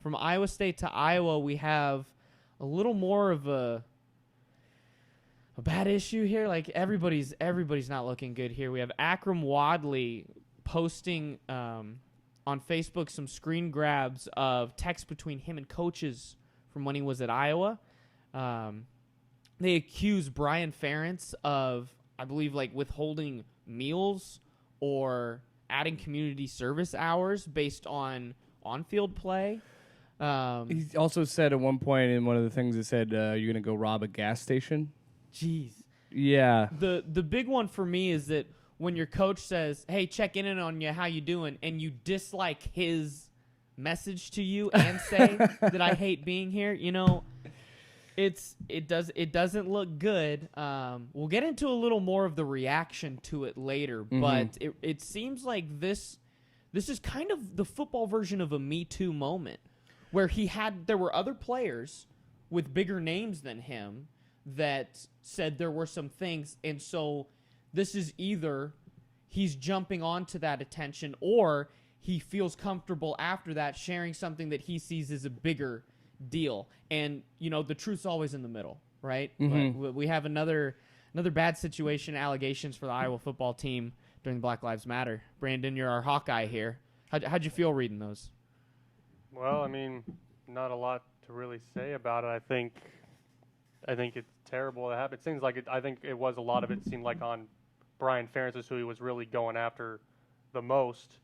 From Iowa State to Iowa, we have a little more of a bad issue here. Like everybody's not looking good here. We have Akrum Wadley posting on Facebook some screen grabs of text between him and coaches from when he was at Iowa. They accuse Brian Ferentz of, I believe, like withholding meals or adding community service hours based on on-field play. He also said at one point in one of the things, it said, you're going to go rob a gas station. Jeez. Yeah. The big one for me is that when your coach says, hey, check in on you, how you doing, and you dislike his message to you and say that I hate being here, you know, it doesn't look good. We'll get into a little more of the reaction to it later, but it seems like this is kind of the football version of a Me Too moment, where there were other players with bigger names than him that said there were some things, and so this is either he's jumping onto that attention or he feels comfortable after that sharing something that he sees as a bigger deal. And, you know, the truth's always in the middle, right? But we have another bad situation, allegations for the Iowa football team during the Black Lives Matter. Brandon, you're our Hawkeye here. How'd you feel reading those? Well, I mean, not a lot to really say about it. I think it's terrible. It seems like I think it was a lot of it seemed like on Brian Ferentz is who he was really going after the most.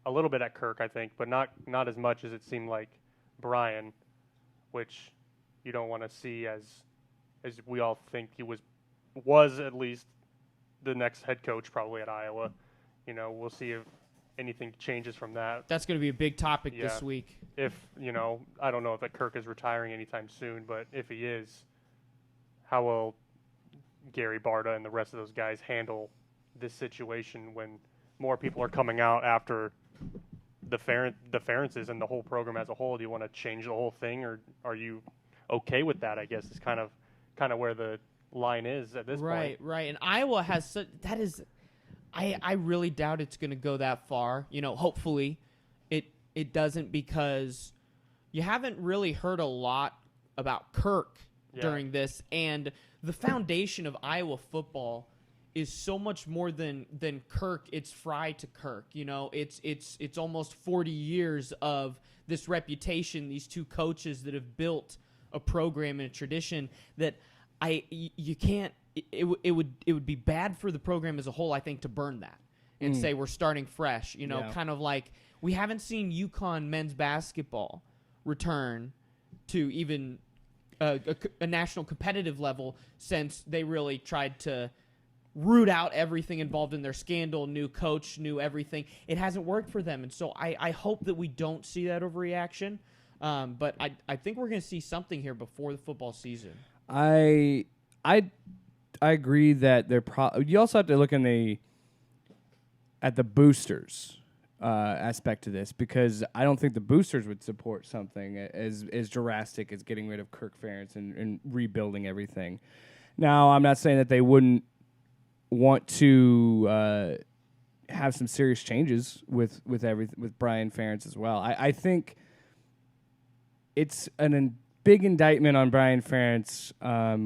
A little bit at Kirk, I think, but not as much as it seemed like Brian, which you don't want to see as we all think he was at least the next head coach probably at Iowa. You know, we'll see if anything changes from that. That's going to be a big topic this week. If, you know, I don't know if Kirk is retiring anytime soon, but if he is, how will Gary Barta and the rest of those guys handle this situation when more people are coming out after the Ferentzes and the whole program as a whole? Do you want to change the whole thing, or are you okay with that? I guess is kind of where the line is at this point. Right. And Iowa has that is. I really doubt it's going to go that far. You know, hopefully it doesn't, because you haven't really heard a lot about Kirk during this, and the foundation of Iowa football is so much more than Kirk. It's Fry to Kirk. You know, it's almost 40 years of this reputation, these two coaches that have built a program and a tradition that you can't. It would be bad for the program as a whole, I think, to burn that and say we're starting fresh. You know, kind of like we haven't seen UConn men's basketball return to even a national competitive level since they really tried to root out everything involved in their scandal, new coach, new everything. It hasn't worked for them, and so I hope that we don't see that overreaction. But I think we're going to see something here before the football season. I agree that you also have to look at the boosters aspect of this, because I don't think the boosters would support something as drastic as getting rid of Kirk Ferentz and rebuilding everything. Now, I'm not saying that they wouldn't want to have some serious changes with Brian Ferentz as well. I think it's big indictment on Brian Ferentz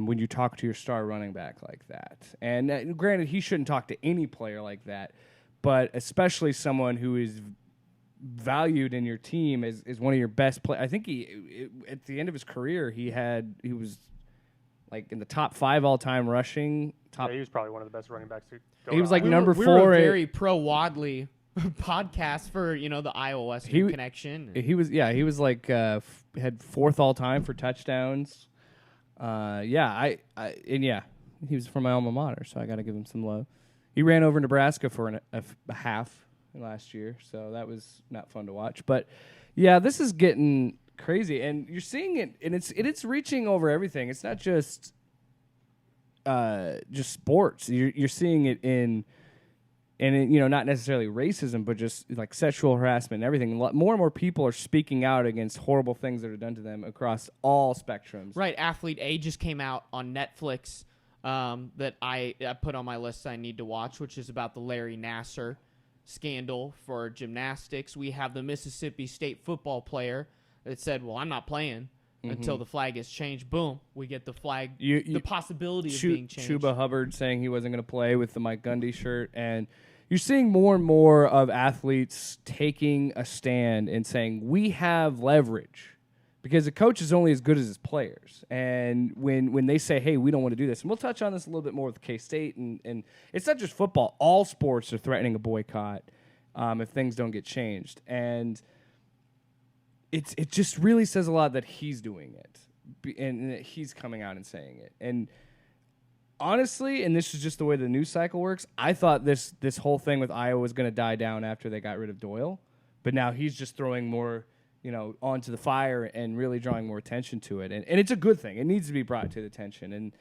when you talk to your star running back like that. And granted, he shouldn't talk to any player like that, but especially someone who is valued in your team as one of your best players. I think at the end of his career, he was like in the top 5 all-time rushing. He was probably one of the best running backs to go. He was like number 4. We were a very pro Wadley podcast for, you know, the Iowa Western connection. He was like had 4th all time for touchdowns. He was from my alma mater, so I got to give him some love. He ran over Nebraska for a half last year, so that was not fun to watch. But yeah, this is getting crazy, and you're seeing it, and it's reaching over everything. It's not just sports. You're seeing it in and it, you know, not necessarily racism, but just like sexual harassment and everything. More and more people are speaking out against horrible things that are done to them across all spectrums. Right. Athlete A just came out on Netflix that I put on my list I need to watch, which is about the Larry Nassar scandal for gymnastics. We have the Mississippi State football player that said, well, I'm not playing until the flag is changed. Boom. We get the flag, the possibility of being changed. Chuba Hubbard saying he wasn't going to play with the Mike Gundy shirt. And you're seeing more and more of athletes taking a stand and saying, we have leverage. Because the coach is only as good as his players. And when they say, hey, we don't want to do this, and we'll touch on this a little bit more with K-State, and it's not just football. All sports are threatening a boycott if things don't get changed. And it just really says a lot that he's doing it, and that he's coming out and saying it. And honestly, and this is just the way the news cycle works, I thought this whole thing with Iowa was going to die down after they got rid of Doyle. But now he's just throwing more, you know, onto the fire and really drawing more attention to it. And it's a good thing. It needs to be brought to the attention. And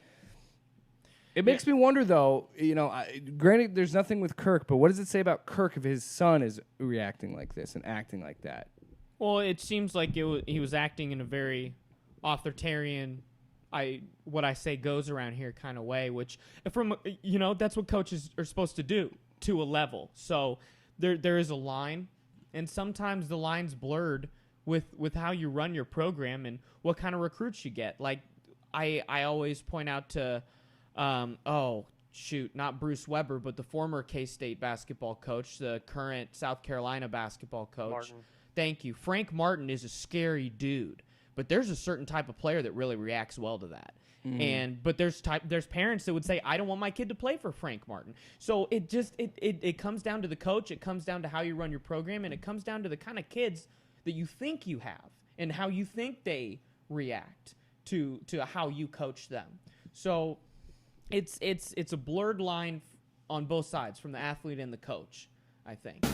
it makes me wonder, though, you know, granted, there's nothing with Kirk, but what does it say about Kirk if his son is reacting like this and acting like that? Well, it seems like he was acting in a very authoritarian, what I say goes around here kind of way, which, from, you know, that's what coaches are supposed to do to a level. So there is a line, and sometimes the line's blurred with how you run your program and what kind of recruits you get. Like, I always point out to, not Bruce Weber, but the former K-State basketball coach, the current South Carolina basketball coach. Martin. Thank you. Frank Martin is a scary dude, but there's a certain type of player that really reacts well to that. But there's parents that would say, I don't want my kid to play for Frank Martin. So it comes down to the coach, it comes down to how you run your program, and it comes down to the kind of kids that you think you have and how you think they react to how you coach them. So it's a blurred line on both sides, from the athlete and the coach, I think.